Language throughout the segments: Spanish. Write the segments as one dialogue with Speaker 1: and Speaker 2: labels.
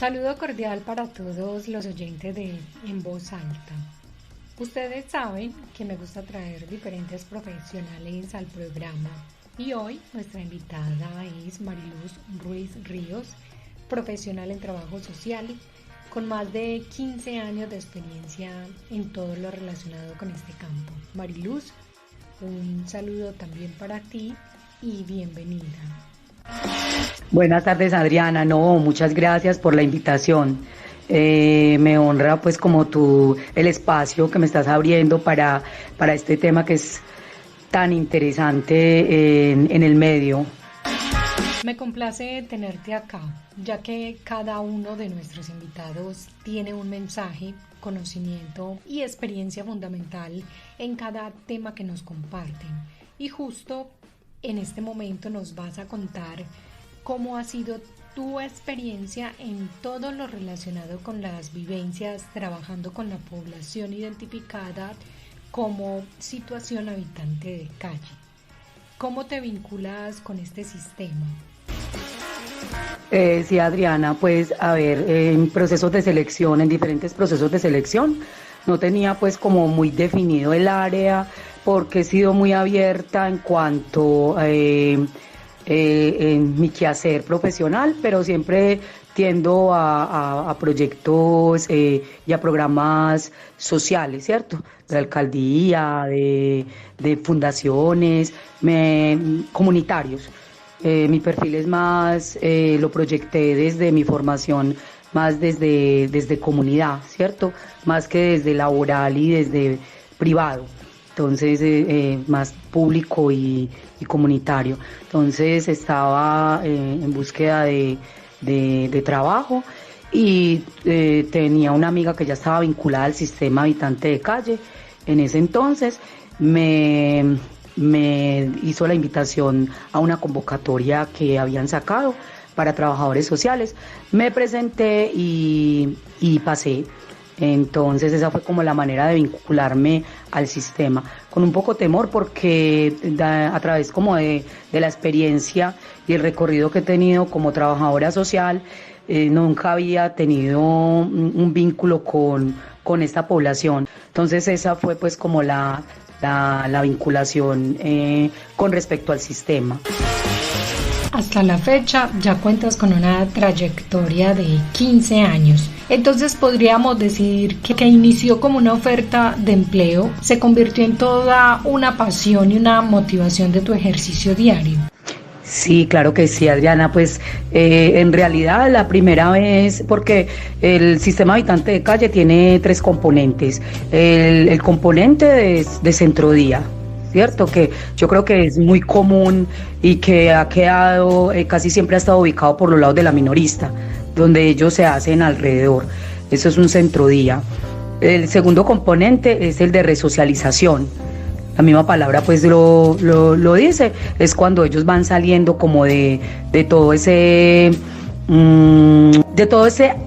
Speaker 1: Saludo cordial para todos los oyentes de En Voz Alta. Ustedes saben que me gusta traer diferentes profesionales al programa y hoy nuestra invitada es Mariluz Ruiz Ríos, profesional en trabajo social con más de 15 años de experiencia en todo lo relacionado con este campo. Mariluz, un saludo también para ti y bienvenida.
Speaker 2: Buenas tardes, Adriana. Muchas gracias por la invitación. Me honra pues como el espacio que me estás abriendo para este tema que es tan interesante en el medio.
Speaker 1: Me complace tenerte acá, ya que cada uno de nuestros invitados tiene un mensaje, conocimiento y experiencia fundamental en cada tema que nos comparten. Y justo en este momento nos vas a contar cómo ha sido tu experiencia en todo lo relacionado con las vivencias trabajando con la población identificada como situación habitante de calle. ¿Cómo te vinculas con este sistema?
Speaker 2: Sí, Adriana, pues a ver, en procesos de selección, en diferentes procesos de selección, no tenía pues como muy definido el área porque he sido muy abierta en cuanto en mi quehacer profesional, pero siempre tiendo a proyectos y a programas sociales, ¿cierto? De la alcaldía, de fundaciones, comunitarios. Mi perfil es más, lo proyecté desde mi formación, más desde comunidad, ¿cierto? Más que desde laboral y desde privado. Entonces, más público y comunitario. Entonces, estaba en búsqueda de trabajo y tenía una amiga que ya estaba vinculada al sistema habitante de calle. En ese entonces, me hizo la invitación a una convocatoria que habían sacado para trabajadores sociales. Me presenté y pasé. Entonces esa fue como la manera de vincularme al sistema, con un poco temor porque a través como de la experiencia y el recorrido que he tenido como trabajadora social, nunca había tenido un vínculo con esta población. Entonces esa fue pues como la vinculación con respecto al sistema.
Speaker 1: Hasta la fecha ya cuentas con una trayectoria de 15 años. Entonces podríamos decir que inició como una oferta de empleo, se convirtió en toda una pasión y una motivación de tu ejercicio diario.
Speaker 2: Sí, claro que sí, Adriana, pues en realidad la primera vez, porque el sistema habitante de calle tiene 3 componentes. El componente de centrodía, ¿cierto? Que yo creo que es muy común y que ha quedado, casi siempre ha estado ubicado por los lados de la minorista, donde ellos se hacen alrededor. Eso es un centrodía. El segundo componente es el de resocialización. La misma palabra pues lo dice, es cuando ellos van saliendo como de todo ese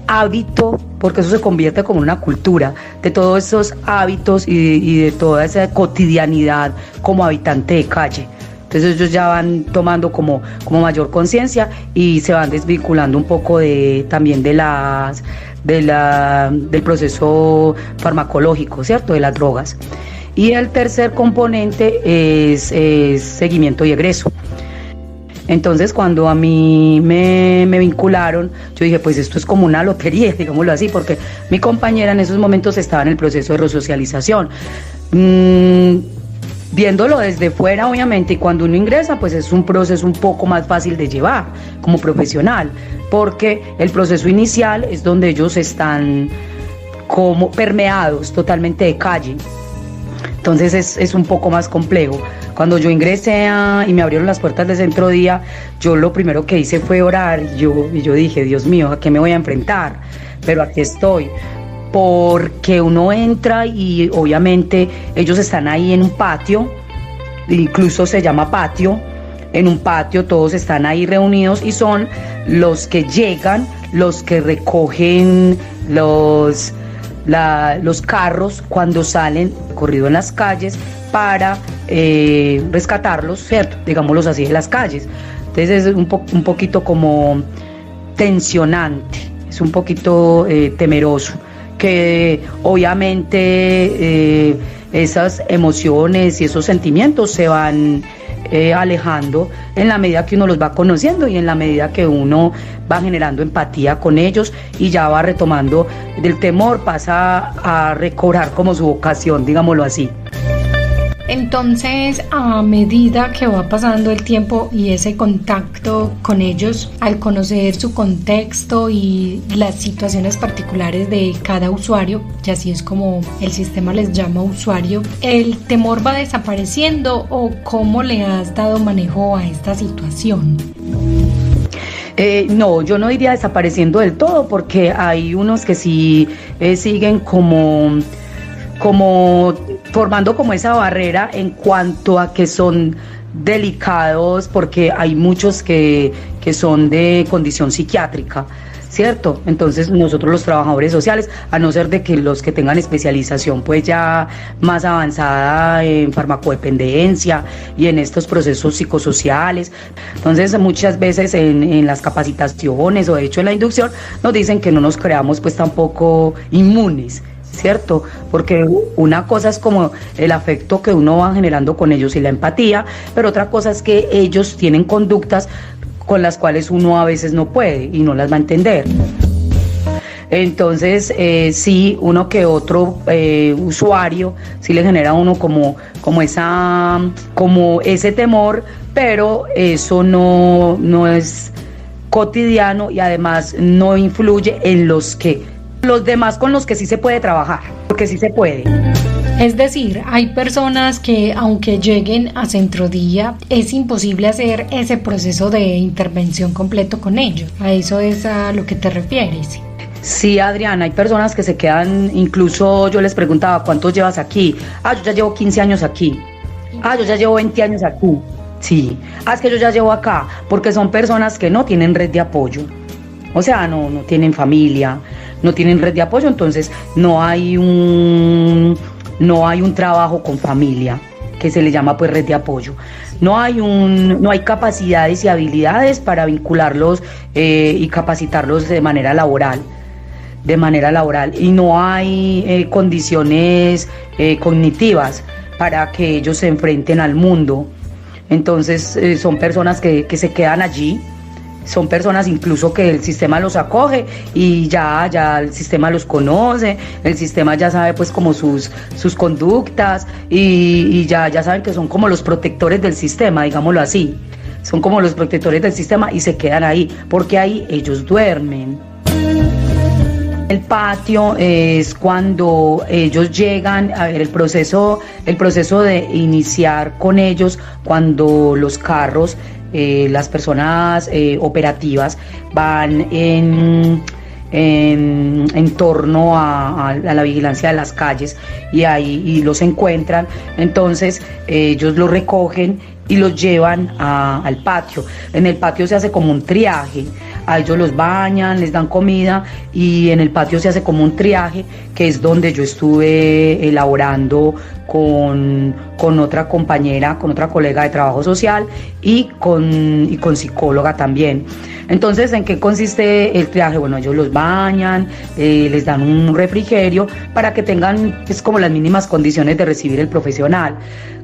Speaker 2: hábito, porque eso se convierte como una cultura, de todos esos hábitos y de toda esa cotidianidad como habitante de calle. Entonces ellos ya van tomando como mayor conciencia y se van desvinculando un poco también del proceso farmacológico, ¿cierto? De las drogas. Y el tercer componente es seguimiento y egreso. Entonces cuando a mí me vincularon, yo dije, pues esto es como una lotería, digámoslo así, porque mi compañera en esos momentos estaba en el proceso de resocialización. Viéndolo desde fuera, obviamente, y cuando uno ingresa, pues es un proceso un poco más fácil de llevar como profesional, porque el proceso inicial es donde ellos están como permeados totalmente de calle. Entonces es un poco más complejo. Cuando yo ingresé y me abrieron las puertas del centro día, yo lo primero que hice fue orar y yo dije, Dios mío, ¿a qué me voy a enfrentar? Pero aquí estoy. Porque uno entra y obviamente ellos están ahí en un patio, incluso se llama patio, en un patio todos están ahí reunidos y son los que llegan, los que recogen los carros cuando salen corrido en las calles para rescatarlos, ¿cierto? Digámoslos así, de las calles. Entonces es un poquito como tensionante es un poquito temeroso, que obviamente esas emociones y esos sentimientos se van alejando en la medida que uno los va conociendo y en la medida que uno va generando empatía con ellos y ya va retomando del temor, pasa a recobrar como su vocación, digámoslo así.
Speaker 1: Entonces, a medida que va pasando el tiempo y ese contacto con ellos, al conocer su contexto y las situaciones particulares de cada usuario, y así es como el sistema les llama usuario, ¿el temor va desapareciendo o cómo le has dado manejo a esta situación?
Speaker 2: No, yo no diría desapareciendo del todo, porque hay unos que sí siguen como formando como esa barrera en cuanto a que son delicados, porque hay muchos que son de condición psiquiátrica, ¿cierto? Entonces nosotros los trabajadores sociales, a no ser de que los que tengan especialización pues ya más avanzada en farmacodependencia y en estos procesos psicosociales, entonces muchas veces en las capacitaciones o de hecho en la inducción nos dicen que no nos creamos pues tampoco inmunes, ¿cierto? Porque una cosa es como el afecto que uno va generando con ellos y la empatía, pero otra cosa es que ellos tienen conductas con las cuales uno a veces no puede y no las va a entender. Entonces, sí, uno que otro usuario, sí le genera a uno como ese temor, pero eso no es cotidiano y además no influye en los demás con los que sí se puede trabajar, porque sí se puede.
Speaker 1: Es decir, hay personas que aunque lleguen a Centro Día, es imposible hacer ese proceso de intervención completo con ellos. ¿A eso es a lo que te refieres?
Speaker 2: Sí, Adriana, hay personas que se quedan, incluso yo les preguntaba, ¿cuántos llevas aquí? Yo ya llevo 15 años aquí. Yo ya llevo 20 años aquí. Sí. Es que yo ya llevo acá, porque son personas que no tienen red de apoyo. O sea, no tienen familia, no tienen red de apoyo, entonces no hay un trabajo con familia, que se le llama pues red de apoyo. No hay capacidades y habilidades para vincularlos y capacitarlos de manera laboral. Y no hay condiciones cognitivas para que ellos se enfrenten al mundo. Entonces son personas que se quedan allí. Son personas incluso que el sistema los acoge y ya el sistema los conoce, el sistema ya sabe pues como sus conductas y ya saben que son como los protectores del sistema, digámoslo así. Son como los protectores del sistema y se quedan ahí, porque ahí ellos duermen. El patio es cuando ellos llegan, a ver, el proceso de iniciar con ellos, cuando los carros, las personas operativas van en torno a la vigilancia de las calles y los encuentran, entonces ellos los recogen y los llevan al patio. En el patio se hace como un triaje, a ellos los bañan, les dan comida y en el patio se hace como un triaje, que es donde yo estuve elaborando con otra compañera, con otra colega de trabajo social y con psicóloga también. Entonces, ¿en qué consiste el triaje? Bueno, ellos los bañan, les dan un refrigerio para que tengan pues, como las mínimas condiciones de recibir el profesional.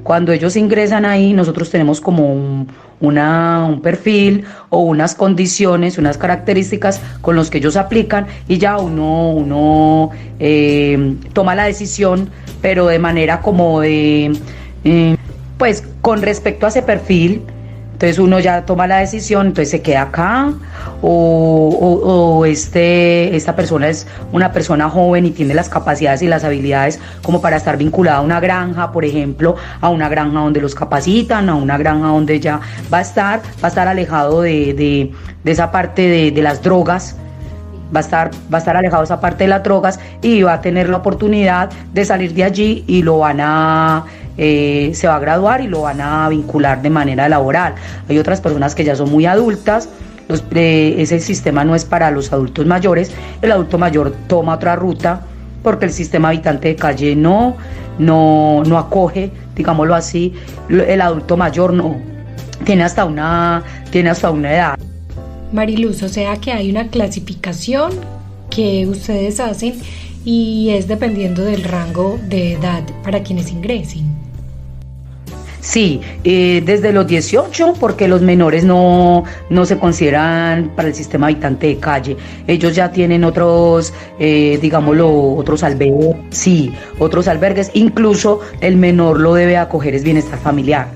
Speaker 2: Cuando ellos ingresan ahí, nosotros tenemos como un perfil o unas condiciones, unas características con los que ellos aplican y ya uno toma la decisión, pero de manera como pues con respecto a ese perfil. Entonces uno ya toma la decisión, entonces se queda acá o esta persona es una persona joven y tiene las capacidades y las habilidades como para estar vinculada a una granja, por ejemplo, a una granja donde los capacitan, a una granja donde ya va a estar alejado de esa parte de las drogas. Va a estar alejado de esa parte de las drogas y va a tener la oportunidad de salir de allí y se va a graduar y lo van a vincular de manera laboral. Hay otras personas que ya son muy adultas, ese sistema no es para los adultos mayores, el adulto mayor toma otra ruta porque el sistema habitante de calle no acoge, digámoslo así, el adulto mayor no, tiene hasta una edad.
Speaker 1: Mariluz, o sea que hay una clasificación que ustedes hacen y es dependiendo del rango de edad para quienes ingresen.
Speaker 2: Sí, desde los 18, porque los menores no se consideran para el sistema habitante de calle. Ellos ya tienen otros, digámoslo, otros albergues. Sí, otros albergues. Incluso el menor lo debe acoger es bienestar familiar.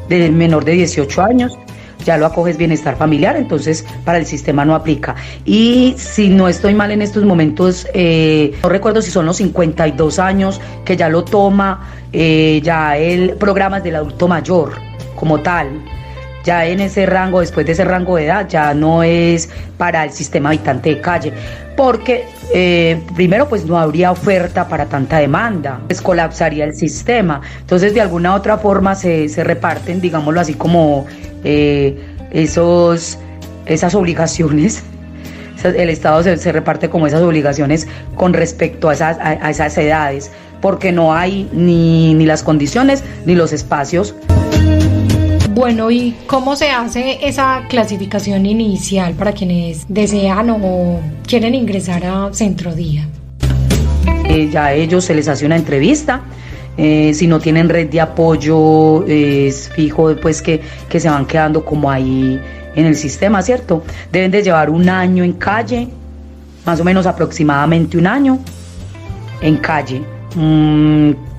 Speaker 2: Desde el menor de 18 años ya lo acoges bienestar familiar, entonces para el sistema no aplica. Y si no estoy mal en estos momentos, no recuerdo si son los 52 años que ya lo toma ya el programa del adulto mayor como tal. Ya en ese rango, después de ese rango de edad, ya no es para el sistema habitante de calle, porque primero pues no habría oferta para tanta demanda, pues colapsaría el sistema. Entonces de alguna otra forma se reparten, digámoslo así, como esas obligaciones. El Estado se reparte como esas obligaciones con respecto a esas edades, porque no hay ni las condiciones ni los espacios.
Speaker 1: Bueno, ¿y cómo se hace esa clasificación inicial para quienes desean o quieren ingresar a Centro Día?
Speaker 2: Ya a ellos se les hace una entrevista. Si no tienen red de apoyo, es fijo pues que se van quedando como ahí en el sistema, ¿cierto? Deben de llevar un año en calle, más o menos aproximadamente un año en calle.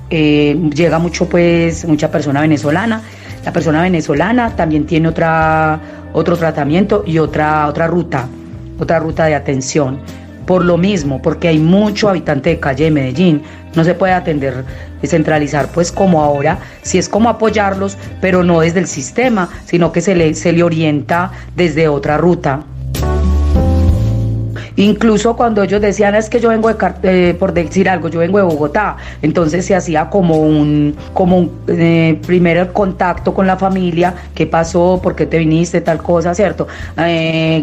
Speaker 2: Llega mucha persona venezolana. La persona venezolana también tiene otro tratamiento y otra ruta de atención. Por lo mismo, porque hay mucho habitante de calle de Medellín, no se puede atender, centralizar pues como ahora, sí es como apoyarlos, pero no desde el sistema, sino que se le orienta desde otra ruta. Incluso cuando ellos decían, es que yo vengo por decir algo, yo vengo de Bogotá, entonces se hacía como un primer contacto con la familia, qué pasó, por qué te viniste, tal cosa, ¿cierto?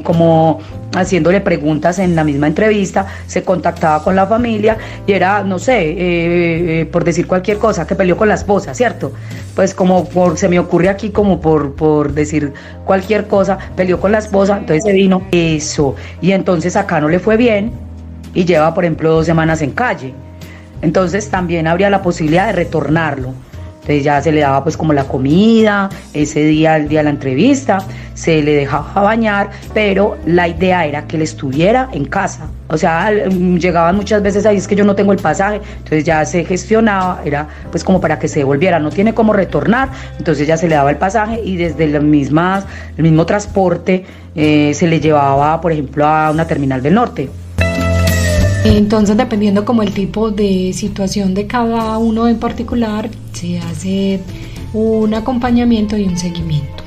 Speaker 2: Como haciéndole preguntas en la misma entrevista, se contactaba con la familia y era, no sé, por decir cualquier cosa, que peleó con la esposa, ¿cierto? Pues se me ocurre aquí como por decir cualquier cosa, peleó con la esposa, entonces se vino eso, y entonces acá no le fue bien y lleva, por ejemplo, 2 semanas en calle. Entonces también habría la posibilidad de retornarlo. Entonces ya se le daba pues como la comida, ese día, el día de la entrevista, se le dejaba bañar, pero la idea era que él estuviera en casa. O sea, llegaban muchas veces ahí, es que yo no tengo el pasaje, entonces ya se gestionaba, era pues como para que se devolviera, no tiene cómo retornar, entonces ya se le daba el pasaje y desde el mismo transporte se le llevaba, por ejemplo, a una terminal del norte.
Speaker 1: Entonces, dependiendo como el tipo de situación de cada uno en particular, se hace un acompañamiento y un seguimiento.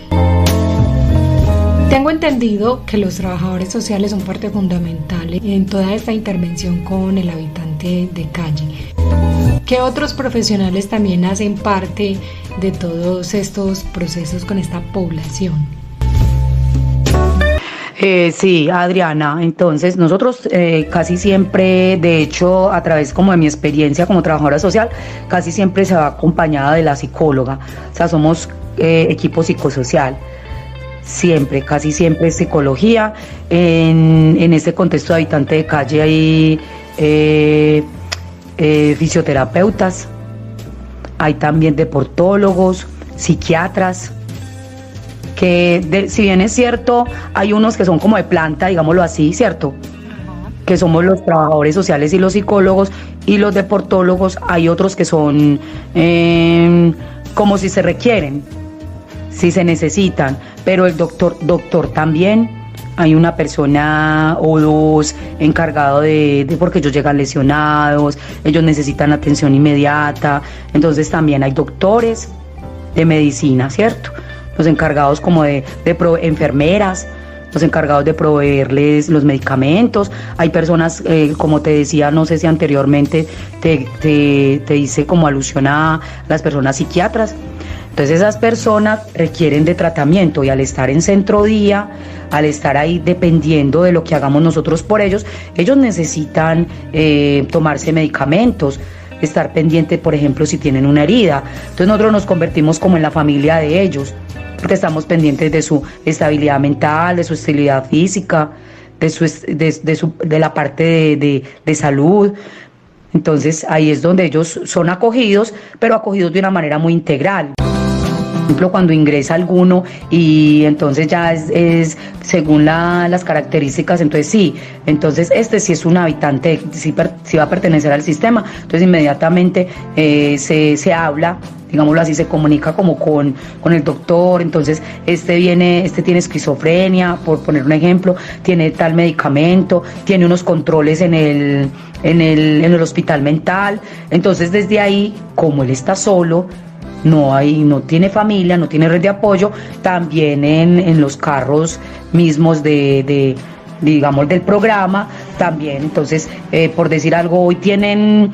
Speaker 1: Tengo entendido que los trabajadores sociales son parte fundamental en toda esta intervención con el habitante de calle. ¿Qué otros profesionales también hacen parte de todos estos procesos con esta población?
Speaker 2: Sí, Adriana, entonces nosotros casi siempre, de hecho, a través como de mi experiencia como trabajadora social, casi siempre se va acompañada de la psicóloga, o sea, somos equipo psicosocial, siempre, casi siempre es psicología. En este contexto de habitante de calle hay fisioterapeutas, hay también deportólogos, psiquiatras, que si bien es cierto, hay unos que son como de planta, digámoslo así, ¿cierto? Que somos los trabajadores sociales y los psicólogos, y los deportólogos, hay otros que son como si se requieren, si se necesitan, pero el doctor también, hay una persona o dos encargado de porque ellos llegan lesionados, ellos necesitan atención inmediata, entonces también hay doctores de medicina, ¿cierto? Los encargados como de enfermeras, los encargados de proveerles los medicamentos. Hay personas, como te decía, no sé si anteriormente te hice como alusión a las personas psiquiatras. Entonces esas personas requieren de tratamiento y al estar en Centro Día, al estar ahí dependiendo de lo que hagamos nosotros por ellos necesitan tomarse medicamentos, estar pendiente, por ejemplo, si tienen una herida. Entonces nosotros nos convertimos como en la familia de ellos, porque estamos pendientes de su estabilidad mental, de su estabilidad física, de la parte de salud. Entonces ahí es donde ellos son acogidos, pero acogidos de una manera muy integral. Por ejemplo, cuando ingresa alguno y entonces ya es según las características, entonces sí, entonces este sí es un habitante, sí va a pertenecer al sistema, entonces inmediatamente se habla, digámoslo así, se comunica como con el doctor, entonces este tiene esquizofrenia, por poner un ejemplo, tiene tal medicamento, tiene unos controles en el hospital mental, entonces desde ahí, como él está solo, no tiene familia, no tiene red de apoyo, también en los carros mismos digamos, del programa, también, entonces, por decir algo, hoy tienen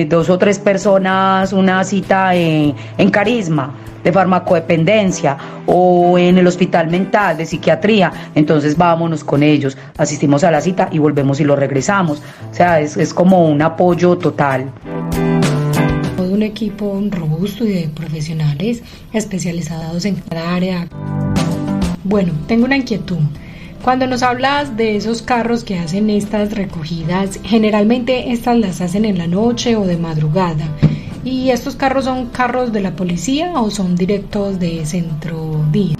Speaker 2: 2 o 3 personas una cita en Carisma, de farmacodependencia, o en el hospital mental de psiquiatría, entonces vámonos con ellos, asistimos a la cita y volvemos y lo regresamos, o sea, es como un apoyo total.
Speaker 1: Un equipo robusto y de profesionales especializados en cada área. Bueno, tengo una inquietud. Cuando nos hablas de esos carros que hacen estas recogidas, generalmente estas las hacen en la noche o de madrugada. ¿Y estos carros son carros de la policía o son directos de Centro Día?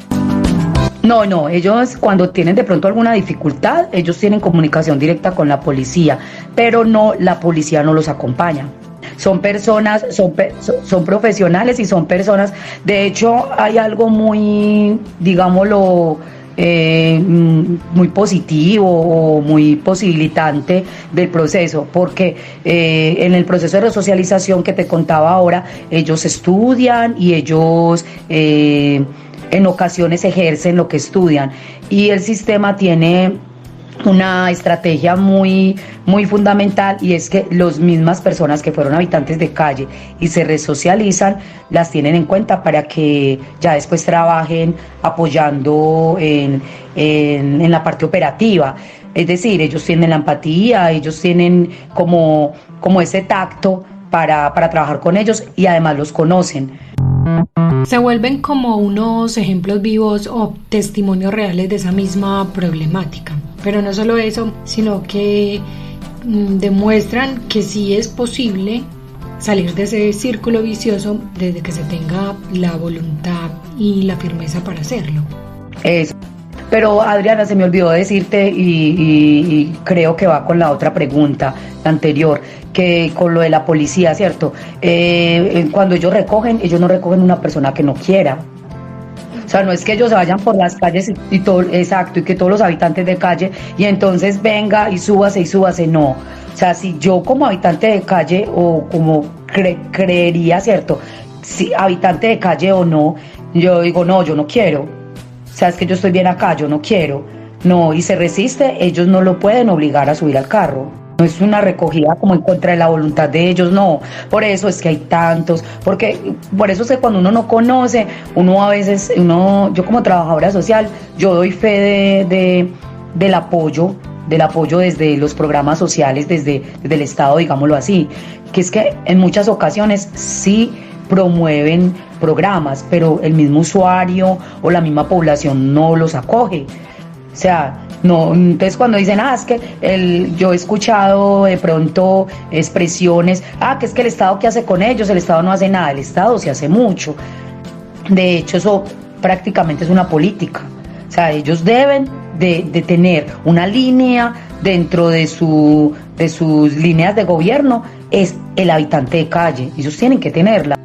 Speaker 2: No, ellos cuando tienen de pronto alguna dificultad, ellos tienen comunicación directa con la policía, pero no, la policía no los acompaña. Son personas, son profesionales y son personas. De hecho, hay algo muy, digámoslo, muy positivo o muy posibilitante del proceso, porque en el proceso de resocialización que te contaba ahora, ellos estudian y ellos en ocasiones ejercen lo que estudian, y el sistema tiene una estrategia muy fundamental, y es que las mismas personas que fueron habitantes de calle y se resocializan, las tienen en cuenta para que ya después trabajen apoyando en la parte operativa. Es decir, ellos tienen la empatía, ellos tienen como ese tacto para trabajar con ellos, y además los conocen.
Speaker 1: Se vuelven como unos ejemplos vivos o testimonios reales de esa misma problemática. Pero no solo eso, sino que demuestran que sí es posible salir de ese círculo vicioso desde que se tenga la voluntad y la firmeza para hacerlo.
Speaker 2: Eso. Pero Adriana, se me olvidó decirte y creo que va con la otra pregunta, la anterior, que con lo de la policía, ¿cierto? Cuando ellos no recogen una persona que no quiera. O sea, no es que ellos se vayan por las calles y todo, exacto, y que todos los habitantes de calle, y entonces venga y súbase, no. O sea, si yo como habitante de calle, o como creería, ¿cierto? Si habitante de calle o no, yo digo, no, yo no quiero. O sea, es que yo estoy bien acá, yo no quiero. No, y se resiste, ellos no lo pueden obligar a subir al carro. No es una recogida como en contra de la voluntad de ellos, no. Por eso es que hay tantos, por eso es que cuando uno no conoce, uno a veces, yo como trabajadora social, yo doy fe del apoyo desde los programas sociales, desde el Estado, digámoslo así, que es que en muchas ocasiones sí promueven programas, pero el mismo usuario o la misma población no los acoge. O sea, no, entonces cuando dicen, es que yo he escuchado de pronto expresiones, que es que el Estado, ¿qué hace con ellos? El Estado no hace nada, el Estado sí hace mucho. De hecho, eso prácticamente es una política. O sea, ellos deben de tener una línea dentro de sus líneas de gobierno, es el habitante de calle, ellos tienen que tenerla.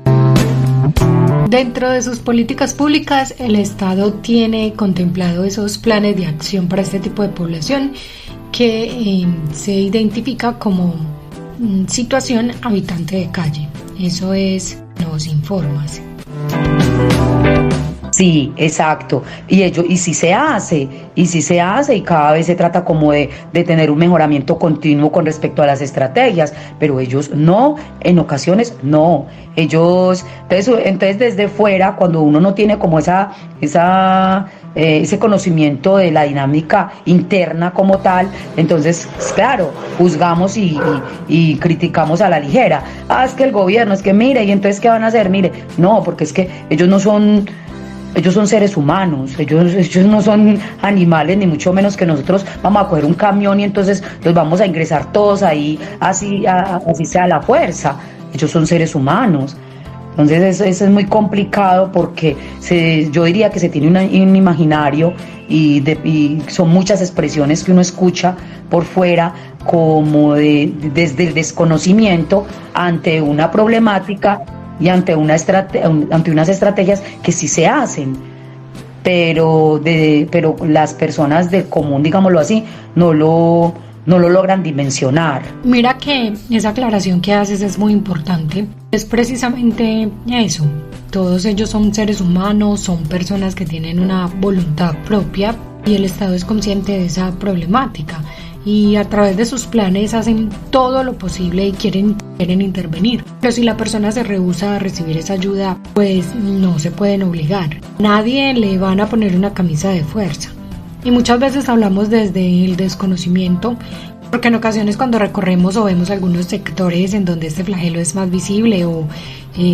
Speaker 1: Dentro de sus políticas públicas, el Estado tiene contemplado esos planes de acción para este tipo de población que se identifica como situación habitante de calle. Eso nos informas.
Speaker 2: Sí, exacto. Y sí se hace, y cada vez se trata como de tener un mejoramiento continuo con respecto a las estrategias, pero ellos no, en ocasiones no. Entonces desde fuera, cuando uno no tiene como ese conocimiento de la dinámica interna como tal, entonces, claro, juzgamos y criticamos a la ligera. Es que el gobierno, es que mire, y entonces, ¿qué van a hacer? Mire, no, porque es que ellos no son ellos son seres humanos, ellos no son animales, ni mucho menos que nosotros vamos a coger un camión y entonces los vamos a ingresar todos ahí, así sea la fuerza. Ellos son seres humanos. Entonces eso es muy complicado porque yo diría que se tiene un imaginario y son muchas expresiones que uno escucha por fuera como desde el desconocimiento ante una problemática y ante unas estrategias que sí se hacen, pero las personas del común, digámoslo así, no lo logran dimensionar.
Speaker 1: Mira que esa aclaración que haces es muy importante. Es precisamente eso. Todos ellos son seres humanos, son personas que tienen una voluntad propia y el Estado es consciente de esa problemática y a través de sus planes hacen todo lo posible y quieren intervenir. Pero si la persona se rehúsa a recibir esa ayuda, pues no se pueden obligar. Nadie le van a poner una camisa de fuerza. Y muchas veces hablamos desde el desconocimiento, porque en ocasiones cuando recorremos o vemos algunos sectores en donde este flagelo es más visible o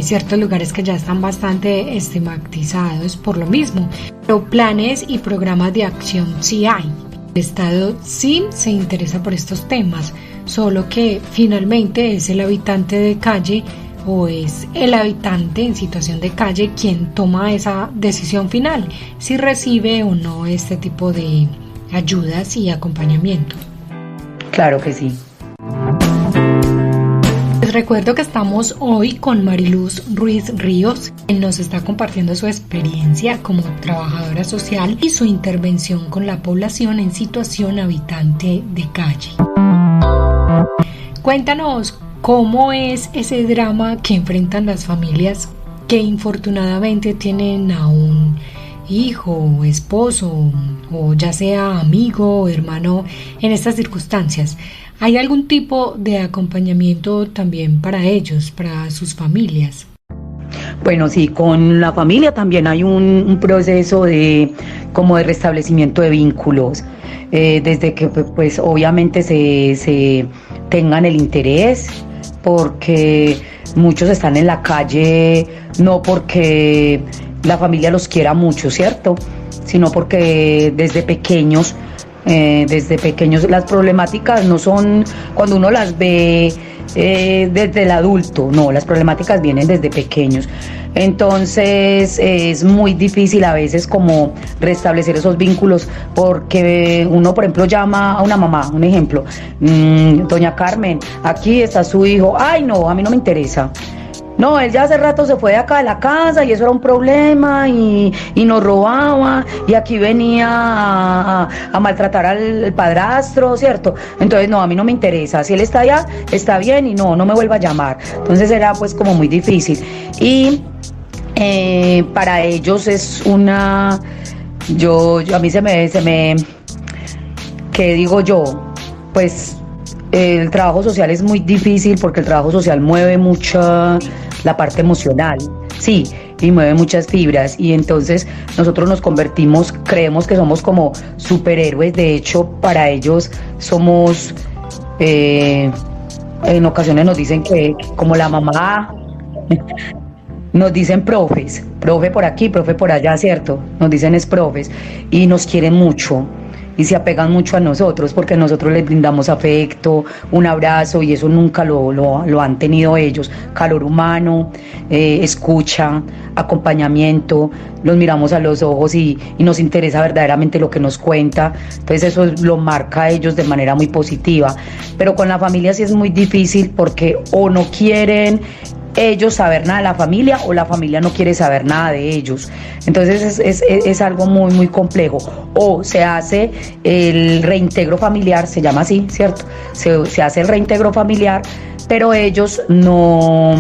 Speaker 1: ciertos lugares que ya están bastante estigmatizados por lo mismo. Pero planes y programas de acción sí hay. El Estado sí se interesa por estos temas, solo que finalmente es el habitante de calle o es el habitante en situación de calle quien toma esa decisión final, si recibe o no este tipo de ayudas y acompañamiento.
Speaker 2: Claro que sí.
Speaker 1: Les recuerdo que estamos hoy con Mariluz Ruiz Ríos, quien nos está compartiendo su experiencia como trabajadora social y su intervención con la población en situación habitante de calle. Cuéntanos cómo es ese drama que enfrentan las familias que infortunadamente tienen a un hijo, esposo o ya sea amigo o hermano en estas circunstancias. ¿Hay algún tipo de acompañamiento también para ellos, para sus familias?
Speaker 2: Bueno, sí, con la familia también hay un proceso de restablecimiento de vínculos, desde que pues obviamente se tengan el interés, porque muchos están en la calle no porque la familia los quiera mucho, ¿cierto? Sino porque desde pequeños las problemáticas no son cuando uno las ve desde el adulto, no, las problemáticas vienen desde pequeños. Entonces es muy difícil a veces como restablecer esos vínculos porque uno, por ejemplo, llama a una mamá, un ejemplo, doña Carmen, aquí está su hijo, ay no, a mí no me interesa. No, él ya hace rato se fue de acá de la casa y eso era un problema y nos robaba y aquí venía a maltratar al padrastro, ¿cierto? Entonces, no, a mí no me interesa. Si él está allá, está bien y no me vuelva a llamar. Entonces era pues como muy difícil. Y para ellos es a mí se me, ¿qué digo yo? Pues el trabajo social es muy difícil porque el trabajo social mueve mucha la parte emocional, sí, y mueve muchas fibras y entonces nosotros nos creemos que somos como superhéroes, de hecho para ellos somos, en ocasiones nos dicen que como la mamá, nos dicen profes, profe por aquí, profe por allá, ¿cierto? Nos dicen es profes y nos quieren mucho. Y se apegan mucho a nosotros porque nosotros les brindamos afecto, un abrazo y eso nunca lo han tenido ellos. Calor humano, escucha, acompañamiento, los miramos a los ojos y nos interesa verdaderamente lo que nos cuenta. Entonces eso lo marca a ellos de manera muy positiva. Pero con la familia sí es muy difícil porque o no quieren ellos saber nada de la familia o la familia no quiere saber nada de ellos. Entonces es algo muy muy complejo. O se hace el reintegro familiar, se llama así, ¿cierto? Se hace el reintegro familiar, pero ellos no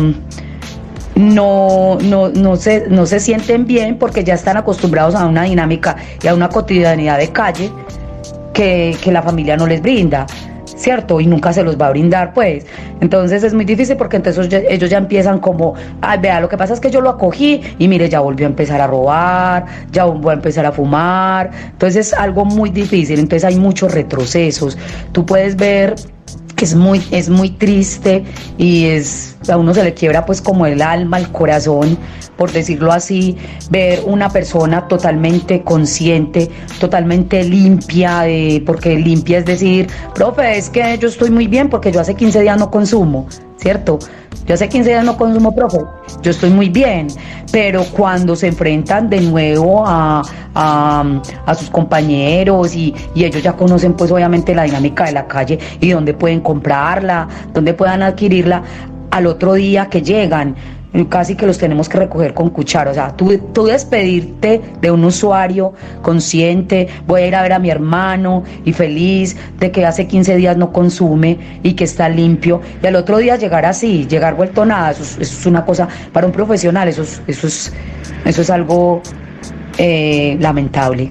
Speaker 2: se sienten bien porque ya están acostumbrados a una dinámica y a una cotidianidad de calle que la familia no les brinda, ¿cierto? Y nunca se los va a brindar, pues. Entonces es muy difícil porque entonces ellos ya empiezan como, ay, vea, lo que pasa es que yo lo acogí y mire, ya volvió a empezar a robar, ya volvió a empezar a fumar. Entonces es algo muy difícil, entonces hay muchos retrocesos. Tú puedes ver es muy triste y a uno se le quiebra pues como el alma, el corazón, por decirlo así, ver una persona totalmente consciente, totalmente limpia, porque limpia es decir, profe, es que yo estoy muy bien porque yo hace 15 días no consumo, ¿cierto? Yo hace 15 días no consumo, profe, yo estoy muy bien, pero cuando se enfrentan de nuevo a sus compañeros y ellos ya conocen pues obviamente la dinámica de la calle y dónde pueden comprarla, dónde puedan adquirirla, al otro día que llegan, casi que los tenemos que recoger con cuchara. O sea, tú despedirte de un usuario consciente, voy a ir a ver a mi hermano y feliz de que hace 15 días no consume y que está limpio, y al otro día llegar así, llegar vuelto nada, eso es una cosa, para un profesional eso es algo lamentable.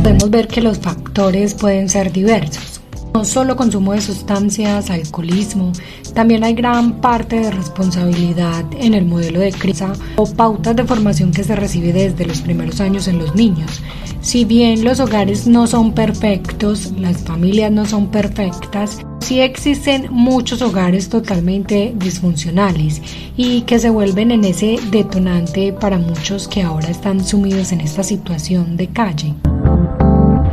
Speaker 1: Podemos ver que los factores pueden ser diversos. No solo consumo de sustancias, alcoholismo, también hay gran parte de responsabilidad en el modelo de crianza o pautas de formación que se recibe desde los primeros años en los niños. Si bien los hogares no son perfectos, las familias no son perfectas, sí existen muchos hogares totalmente disfuncionales y que se vuelven en ese detonante para muchos que ahora están sumidos en esta situación de calle.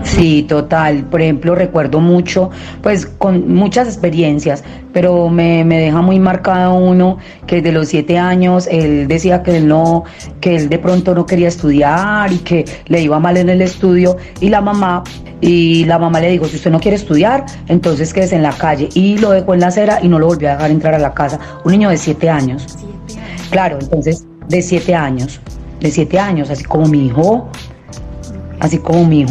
Speaker 2: Sí, total. Por ejemplo, recuerdo mucho, pues con muchas experiencias, pero me deja muy marcado uno que desde los 7 años él decía que él de pronto no quería estudiar y que le iba mal en el estudio, y la mamá le dijo, si usted no quiere estudiar, entonces quédese en la calle, y lo dejó en la acera y no lo volvió a dejar entrar a la casa. Un niño de 7 años. Claro, entonces de 7 años, así como mi hijo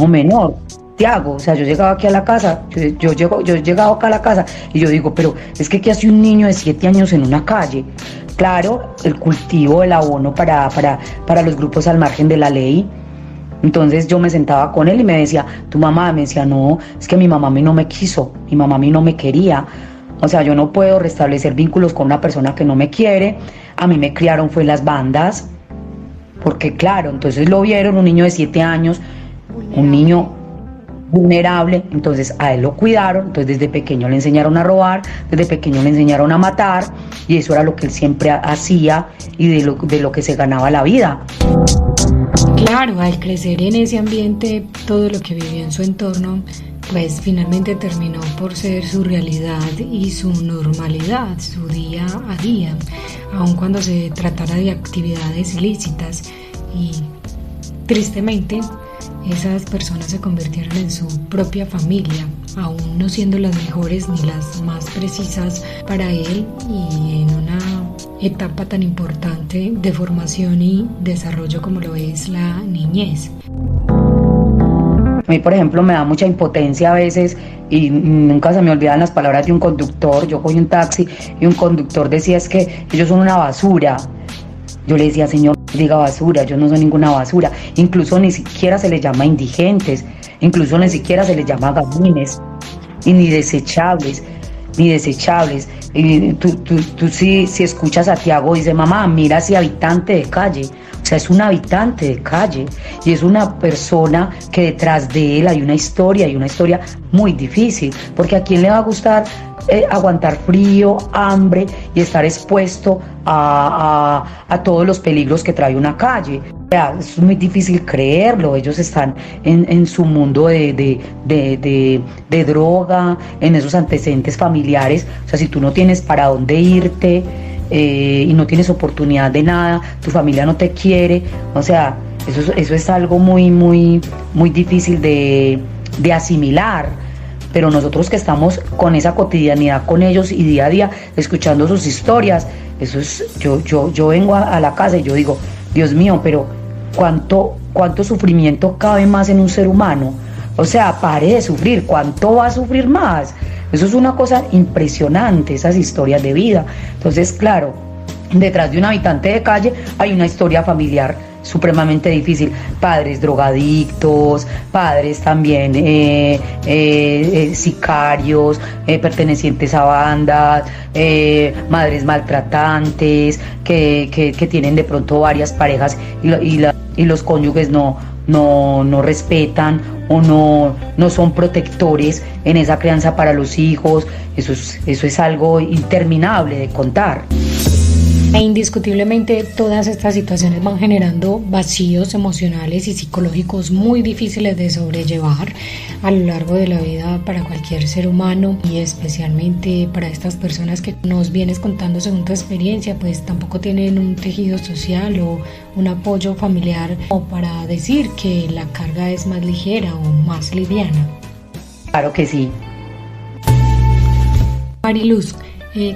Speaker 2: menor, Tiago. O sea, yo llegaba aquí a la casa, yo llegaba acá a la casa y yo digo, pero es que ¿qué hace un niño de 7 años en una calle? Claro, el cultivo del abono para los grupos al margen de la ley. Entonces yo me sentaba con él y me decía, tu mamá, me decía, no, es que mi mamá a mí no me quiso, mi mamá a mí no me quería. O sea, yo no puedo restablecer vínculos con una persona que no me quiere. A mí me criaron fue en las bandas, porque claro, entonces lo vieron, un niño de 7 años, un niño vulnerable, entonces a él lo cuidaron, entonces desde pequeño le enseñaron a robar, desde pequeño le enseñaron a matar, y eso era lo que él siempre hacía y de lo que se ganaba la vida.
Speaker 1: Claro, al crecer en ese ambiente, todo lo que vivió en su entorno, pues finalmente terminó por ser su realidad y su normalidad, su día a día, aun cuando se tratara de actividades ilícitas. Y tristemente, esas personas se convirtieron en su propia familia, aún no siendo las mejores ni las más precisas para él, y en una etapa tan importante de formación y desarrollo como lo es la niñez.
Speaker 2: A mí, por ejemplo, me da mucha impotencia a veces, y nunca se me olvidan las palabras de un conductor. Yo cogí un taxi y un conductor decía, es que ellos son una basura. Yo le decía, señor, diga basura, yo no soy ninguna basura. Incluso ni siquiera se les llama indigentes, incluso ni siquiera se les llama gamines, y ni desechables. Y tú si escuchas a Tiago, dice, mamá, mira ese habitante de calle. O sea, es un habitante de calle y es una persona que detrás de él hay una historia muy difícil, porque ¿a quién le va a gustar aguantar frío, hambre y estar expuesto a todos los peligros que trae una calle? O sea, es muy difícil creerlo. Ellos están en su mundo de droga, en esos antecedentes familiares. O sea, si tú no tienes para dónde irte, y no tienes oportunidad de nada, tu familia no te quiere, o sea, eso es algo muy, muy, muy difícil de asimilar. Pero nosotros que estamos con esa cotidianidad con ellos y día a día escuchando sus historias, eso es, yo vengo a la casa y yo digo, Dios mío, pero cuánto sufrimiento cabe más en un ser humano. O sea, pare de sufrir, ¿cuánto va a sufrir más? Eso es una cosa impresionante, esas historias de vida. Entonces, claro, detrás de un habitante de calle hay una historia familiar supremamente difícil. Padres drogadictos, padres también sicarios, pertenecientes a bandas, madres maltratantes, que tienen de pronto varias parejas y los cónyuges no respetan o no son protectores en esa crianza para los hijos. Eso es algo interminable de contar.
Speaker 1: E indiscutiblemente todas estas situaciones van generando vacíos emocionales y psicológicos muy difíciles de sobrellevar a lo largo de la vida para cualquier ser humano, y especialmente para estas personas que nos vienes contando según tu experiencia, pues tampoco tienen un tejido social o un apoyo familiar o para decir que la carga es más ligera o más liviana.
Speaker 2: Claro que sí.
Speaker 1: Mariluz,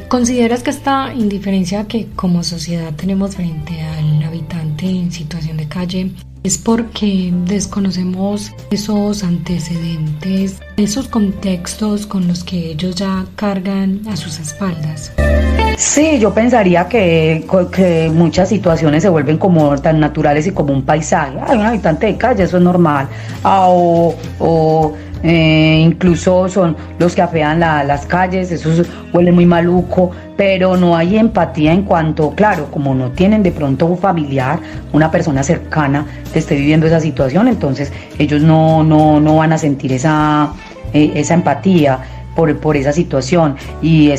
Speaker 1: ¿consideras que esta indiferencia que como sociedad tenemos frente al habitante en situación de calle es porque desconocemos esos antecedentes, esos contextos con los que ellos ya cargan a sus espaldas?
Speaker 2: Sí, yo pensaría que muchas situaciones se vuelven como tan naturales y como un paisaje. Hay un habitante de calle, eso es normal. Incluso son los que afean las calles, eso huele muy maluco, pero no hay empatía en cuanto, claro, como no tienen de pronto un familiar, una persona cercana que esté viviendo esa situación, entonces ellos no van a sentir esa empatía por esa situación, y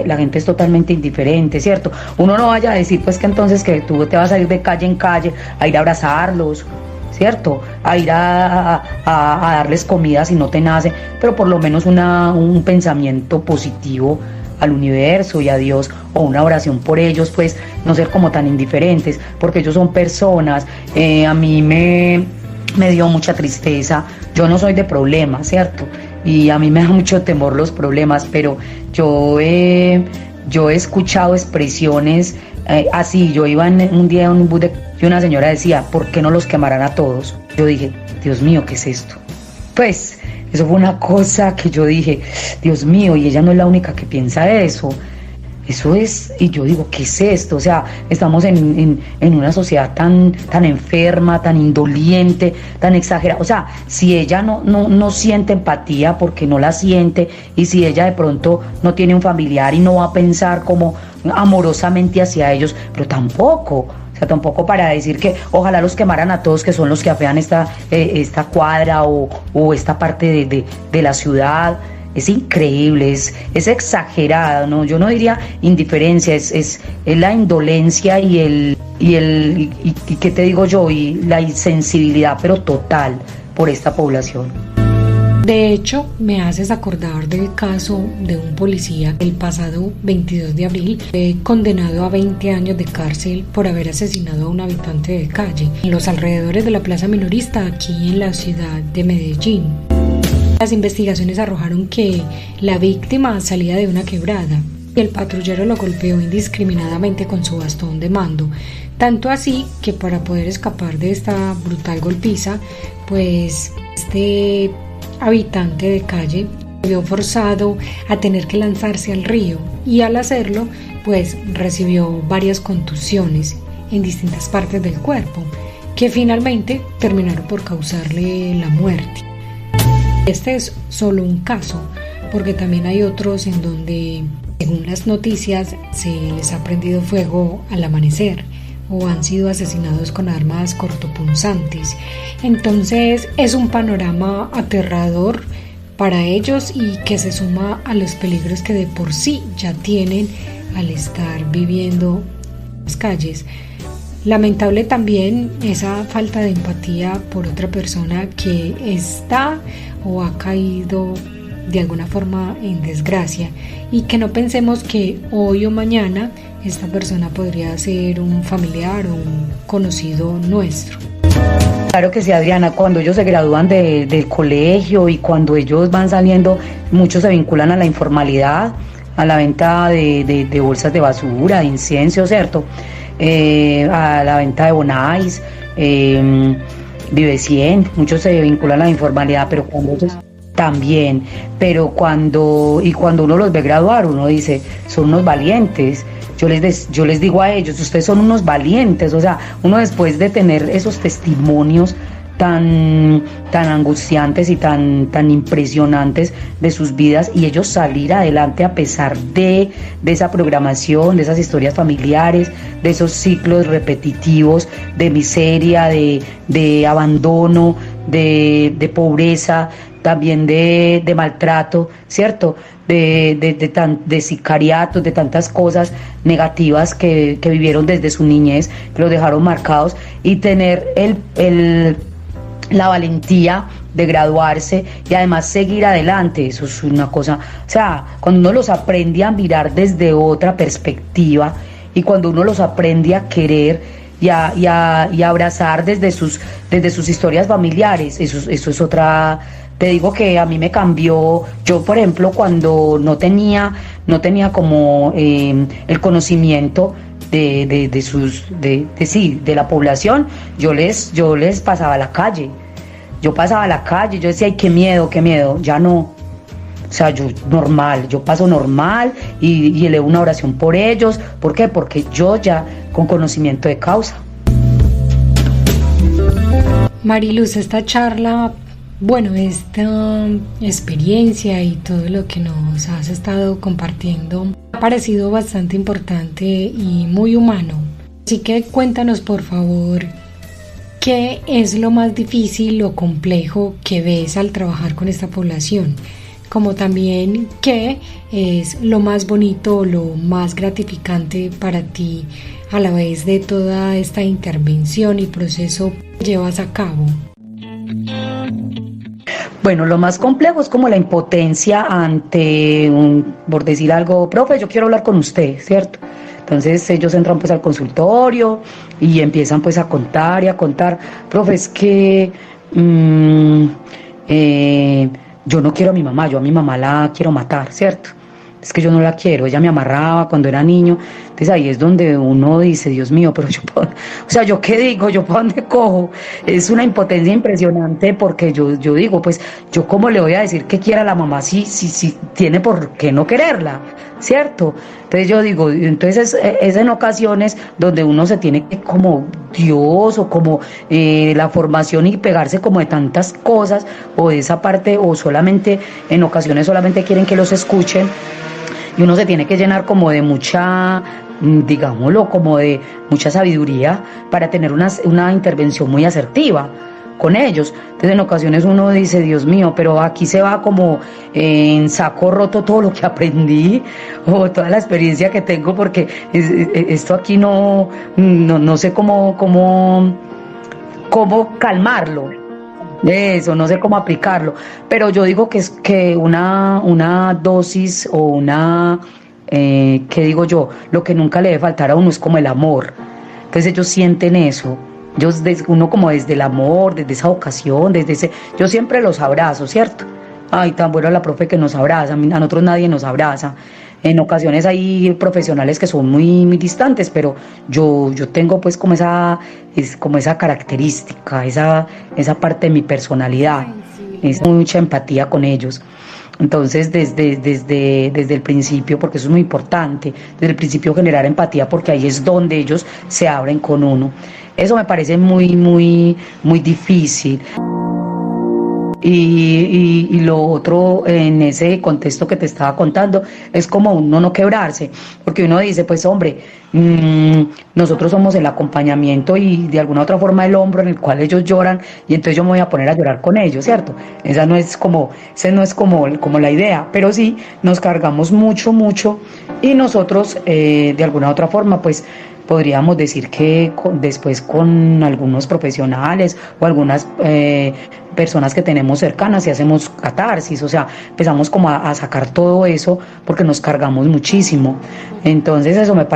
Speaker 2: la gente es totalmente indiferente, ¿cierto? Uno no vaya a decir pues que entonces que tú te vas a ir de calle en calle a ir a abrazarlos, ¿cierto? A ir a darles comida si no te nace, pero por lo menos un pensamiento positivo al universo y a Dios, o una oración por ellos, pues no ser como tan indiferentes, porque ellos son personas. A mí me dio mucha tristeza. Yo no soy de problemas, ¿cierto? Y a mí me da mucho temor los problemas, pero yo he escuchado expresiones así. Yo iba un día en un bus y una señora decía, ¿por qué no los quemarán a todos? Yo dije, Dios mío, ¿qué es esto? Pues eso fue una cosa que yo dije, Dios mío, y ella no es la única que piensa eso. Eso es, y yo digo, ¿qué es esto? O sea, estamos en una sociedad tan enferma, tan indolente, tan exagerada. O sea, si ella no siente empatía porque no la siente, y si ella de pronto no tiene un familiar y no va a pensar como amorosamente hacia ellos, pero tampoco para decir que ojalá los quemaran a todos, que son los que afean esta cuadra o esta parte de la ciudad. Es increíble, es exagerado, ¿no? Yo no diría indiferencia, es la indolencia y ¿qué te digo yo? Y la insensibilidad, pero total, por esta población.
Speaker 1: De hecho, me haces acordar del caso de un policía el pasado 22 de abril, condenado a 20 años de cárcel por haber asesinado a un habitante de calle en los alrededores de la Plaza Minorista, aquí en la ciudad de Medellín. Las investigaciones arrojaron que la víctima salía de una quebrada y el patrullero lo golpeó indiscriminadamente con su bastón de mando, tanto así que para poder escapar de esta brutal golpiza, pues este habitante de calle se vio forzado a tener que lanzarse al río, y al hacerlo pues recibió varias contusiones en distintas partes del cuerpo que finalmente terminaron por causarle la muerte. Este es solo un caso, porque también hay otros en donde, según las noticias, se les ha prendido fuego al amanecer o han sido asesinados con armas cortopunzantes. Entonces es un panorama aterrador para ellos, y que se suma a los peligros que de por sí ya tienen al estar viviendo en las calles. Lamentable también esa falta de empatía por otra persona que está o ha caído de alguna forma en desgracia, y que no pensemos que hoy o mañana esta persona podría ser un familiar o un conocido nuestro.
Speaker 2: Claro que sí, Adriana, cuando ellos se gradúan del colegio y cuando ellos van saliendo, muchos se vinculan a la informalidad, a la venta de bolsas de basura, de incienso, ¿cierto? A la venta de bonais, Vive 100, muchos se vinculan a la informalidad, pero cuando ellos también, cuando uno los ve graduar, uno dice, son unos valientes. Yo les digo a ellos, ustedes son unos valientes. O sea, uno después de tener esos testimonios tan angustiantes y tan impresionantes de sus vidas, y ellos salir adelante a pesar de esa programación, de esas historias familiares, de esos ciclos repetitivos de miseria, de abandono, de pobreza, también de maltrato, ¿cierto? De sicariatos, de tantas cosas negativas que vivieron desde su niñez, que los dejaron marcados, y tener la valentía de graduarse y además seguir adelante. Eso es una cosa, o sea, cuando uno los aprende a mirar desde otra perspectiva y cuando uno los aprende a querer y a abrazar desde sus historias familiares, eso es otra. Te digo que a mí me cambió. Yo, por ejemplo, cuando no tenía como el conocimiento de la población, yo les pasaba a la calle. Yo pasaba a la calle, yo decía, ay, qué miedo, ya no. O sea, yo normal, yo paso normal y elevo una oración por ellos. ¿Por qué? Porque yo ya con conocimiento de causa.
Speaker 1: Mariluz, esta charla, bueno, esta experiencia y todo lo que nos has estado compartiendo ha parecido bastante importante y muy humano. Así que cuéntanos, por favor, ¿qué es lo más difícil o complejo que ves al trabajar con esta población? Como también, ¿qué es lo más bonito o lo más gratificante para ti a la vez de toda esta intervención y proceso que llevas a cabo?
Speaker 2: Bueno, lo más complejo es como la impotencia ante por decir algo, profe, yo quiero hablar con usted, ¿cierto? Entonces ellos entran pues al consultorio y empiezan pues a contar, profe, es que yo no quiero a mi mamá, yo a mi mamá la quiero matar, ¿cierto? Es que yo no la quiero, ella me amarraba cuando era niño. Entonces ahí es donde uno dice, Dios mío, pero o sea, ¿yo qué digo? ¿Yo para dónde cojo? Es una impotencia impresionante porque yo digo, pues, ¿yo cómo le voy a decir que quiera a la mamá si tiene por qué no quererla? ¿Cierto? Entonces yo digo, entonces es en ocasiones donde uno se tiene que como Dios o como la formación y pegarse como de tantas cosas o de esa parte, o solamente, en ocasiones solamente quieren que los escuchen. Y uno se tiene que llenar como de mucha, digámoslo, como de mucha sabiduría para tener una intervención muy asertiva con ellos. Entonces en ocasiones uno dice, Dios mío, pero aquí se va como en saco roto todo lo que aprendí o toda la experiencia que tengo, porque esto aquí no sé cómo calmarlo. Eso, no sé cómo aplicarlo, pero yo digo que es que una dosis o ¿qué digo yo? Lo que nunca le debe faltar a uno es como el amor. Entonces ellos sienten eso, uno como desde el amor, desde esa vocación, yo siempre los abrazo, ¿cierto? Ay, tan bueno la profe que nos abraza, a nosotros nadie nos abraza. En ocasiones hay profesionales que son muy, muy distantes, pero yo tengo pues como esa característica, esa parte de mi personalidad, es mucha empatía con ellos. Entonces desde el principio, porque eso es muy importante, desde el principio generar empatía, porque ahí es donde ellos se abren con uno. Eso me parece muy, muy, muy difícil. Y lo otro, en ese contexto que te estaba contando, es como uno no quebrarse, porque uno dice, pues hombre, nosotros somos el acompañamiento y de alguna otra forma el hombro en el cual ellos lloran, y entonces yo me voy a poner a llorar con ellos, ¿cierto? Esa no es como la idea, pero sí nos cargamos mucho, y nosotros de alguna otra forma pues podríamos decir que después con algunos profesionales o algunas personas que tenemos cercanas y hacemos catarsis, o sea, empezamos como a sacar todo eso porque nos cargamos muchísimo. Entonces me ha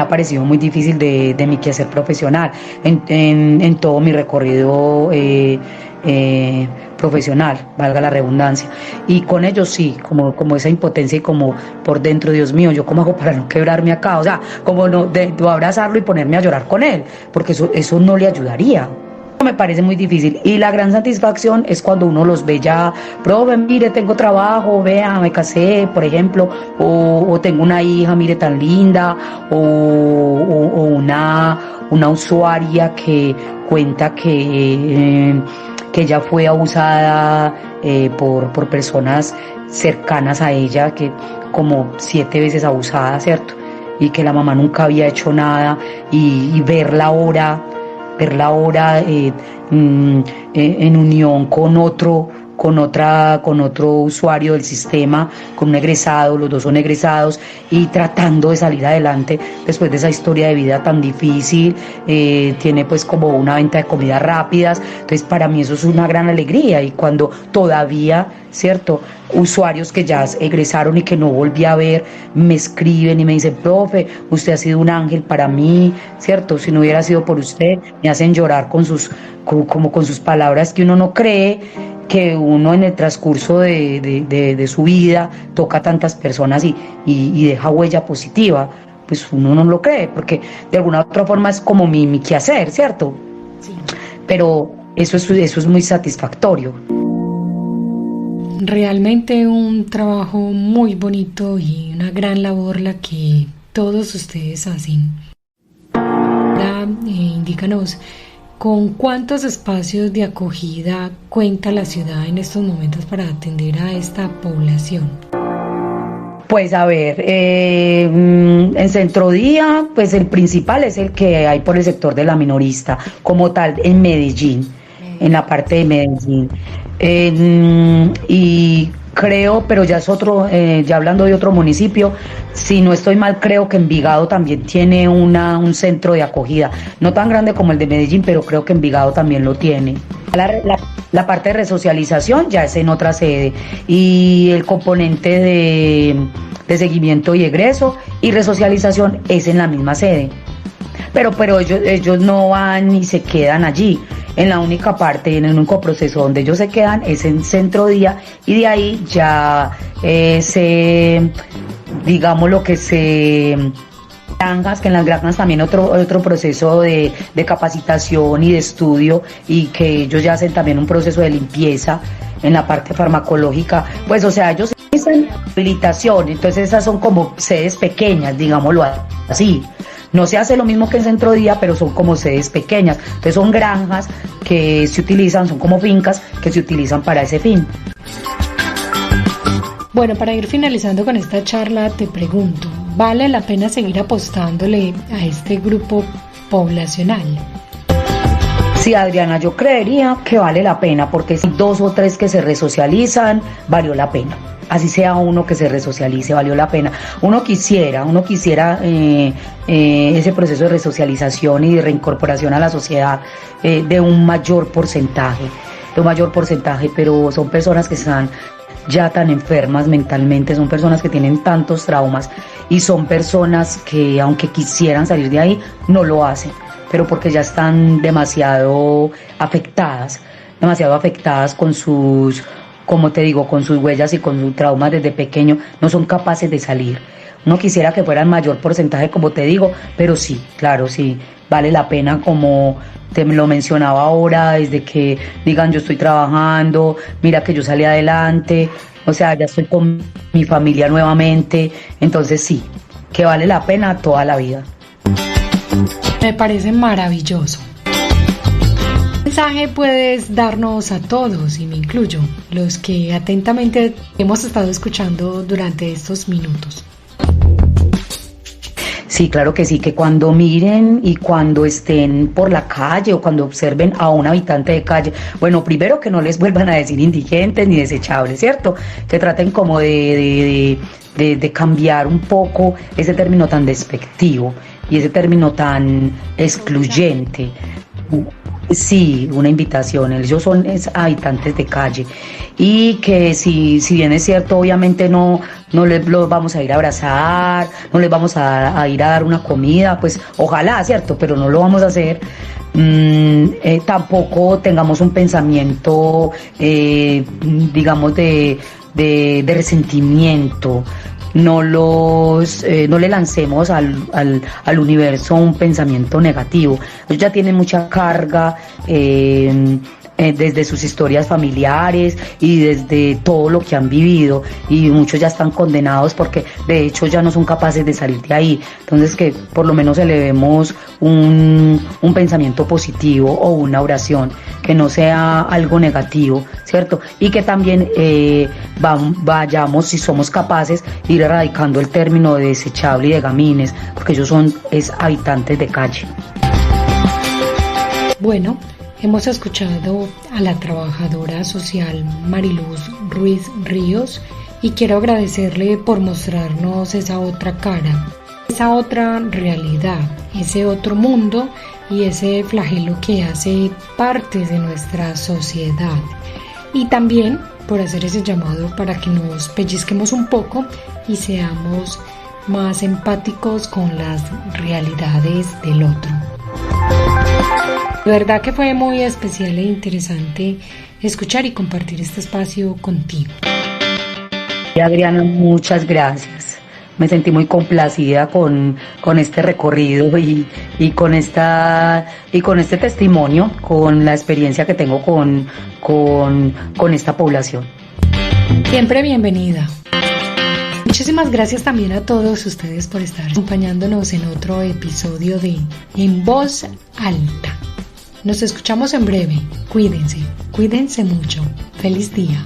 Speaker 2: parecido muy difícil de mi quehacer profesional en todo mi recorrido profesional, valga la redundancia, y con ellos sí, como esa impotencia y como por dentro, Dios mío, ¿yo cómo hago para no quebrarme acá? O sea, como no abrazarlo y ponerme a llorar con él, porque eso no le ayudaría. Me parece muy difícil, y la gran satisfacción es cuando uno los ve ya, profe, mire, tengo trabajo, vea, me casé, por ejemplo, o tengo una hija, mire, tan linda, o una usuaria que cuenta que ella fue abusada por personas cercanas a ella, que como 7 veces abusada, ¿cierto? Y que la mamá nunca había hecho nada, y verla ahora ver la hora en unión con otro usuario del sistema, con un egresado, los dos son egresados, y tratando de salir adelante después de esa historia de vida tan difícil. Tiene pues como una venta de comidas rápidas, entonces para mí eso es una gran alegría. Y cuando todavía, ¿cierto?, usuarios que ya egresaron y que no volví a ver, me escriben y me dicen: profe, usted ha sido un ángel para mí, ¿cierto? Si no hubiera sido por usted, me hacen llorar con sus palabras, que uno no cree que uno en el transcurso de su vida toca a tantas personas y deja huella positiva. Pues uno no lo cree, porque de alguna otra forma es como mi quehacer, ¿cierto?
Speaker 1: Sí.
Speaker 2: Pero eso es muy satisfactorio.
Speaker 1: Realmente un trabajo muy bonito y una gran labor la que todos ustedes hacen. Ahora, indícanos, ¿con cuántos espacios de acogida cuenta la ciudad en estos momentos para atender a esta población?
Speaker 2: Pues a ver, en Centrodía, pues el principal es el que hay por el sector de la minorista, como tal, en Medellín, en la parte de Medellín. Y creo, pero ya es otro, ya hablando de otro municipio, si no estoy mal, creo que Envigado también tiene un centro de acogida, no tan grande como el de Medellín, pero creo que Envigado también lo tiene. La parte de resocialización ya es en otra sede, y el componente de seguimiento y egreso y resocialización es en la misma sede. Pero ellos no van y se quedan allí. En la única parte, en el único proceso donde ellos se quedan es en Centrodía, y de ahí ya digamos lo que granjas, que en las granjas también otro proceso de capacitación y de estudio, y que ellos ya hacen también un proceso de limpieza en la parte farmacológica. Pues o sea, ellos hacen habilitación, entonces esas son como sedes pequeñas, digámoslo así. No se hace lo mismo que en Centrodía, pero son como sedes pequeñas. Entonces son granjas que se utilizan, son como fincas que se utilizan para ese fin.
Speaker 1: Bueno, para ir finalizando con esta charla, te pregunto, ¿vale la pena seguir apostándole a este grupo poblacional?
Speaker 2: Sí, Adriana, yo creería que vale la pena, porque si 2 o 3 que se resocializan, valió la pena. Así sea uno que se resocialice, valió la pena. Uno quisiera ese proceso de resocialización y de reincorporación a la sociedad de un mayor porcentaje, pero son personas que están ya tan enfermas mentalmente, son personas que tienen tantos traumas, y son personas que, aunque quisieran salir de ahí, no lo hacen, pero porque ya están demasiado afectadas con sus, como te digo, con sus huellas y con sus traumas desde pequeño, no son capaces de salir. Uno quisiera que fuera el mayor porcentaje, como te digo, pero sí, claro, sí, vale la pena, como te lo mencionaba ahora, desde que digan: yo estoy trabajando, mira que yo salí adelante, o sea, ya estoy con mi familia nuevamente. Entonces sí, que vale la pena toda la vida.
Speaker 1: Me parece maravilloso. ¿Qué mensaje puedes darnos a todos, y me incluyo, los que atentamente hemos estado escuchando durante estos minutos?
Speaker 2: Sí, claro que sí, que cuando miren y cuando estén por la calle o cuando observen a un habitante de calle, bueno, primero que no les vuelvan a decir indigentes ni desechables, ¿cierto? Que traten como de cambiar un poco ese término tan despectivo y ese término tan excluyente. Sí, una invitación. Ellos son habitantes de calle, y que si bien es cierto, obviamente no los vamos a ir a abrazar, no les vamos a ir a dar una comida, pues ojalá, cierto, pero no lo vamos a hacer. Tampoco tengamos un pensamiento, digamos, de resentimiento. No le lancemos al universo un pensamiento negativo. Ellos ya tienen mucha carga desde sus historias familiares y desde todo lo que han vivido, y muchos ya están condenados porque de hecho ya no son capaces de salir de ahí. Entonces, que por lo menos elevemos un pensamiento positivo o una oración, que no sea algo negativo, ¿cierto? Y que también vayamos, si somos capaces, ir erradicando el término de desechable y de gamines, porque ellos son habitantes de calle.
Speaker 1: Bueno, hemos escuchado a la trabajadora social Mariluz Ruiz Ríos y quiero agradecerle por mostrarnos esa otra cara, esa otra realidad, ese otro mundo y ese flagelo que hace parte de nuestra sociedad. Y también por hacer ese llamado para que nos pellizquemos un poco y seamos más empáticos con las realidades del otro. De verdad que fue muy especial e interesante escuchar y compartir este espacio contigo.
Speaker 2: Adriana, muchas gracias. Me sentí muy complacida con este recorrido y con este testimonio, con la experiencia que tengo con esta población.
Speaker 1: Siempre bienvenida. Muchísimas gracias también a todos ustedes por estar acompañándonos en otro episodio de En Voz Alta. Nos escuchamos en breve. Cuídense mucho. Feliz día.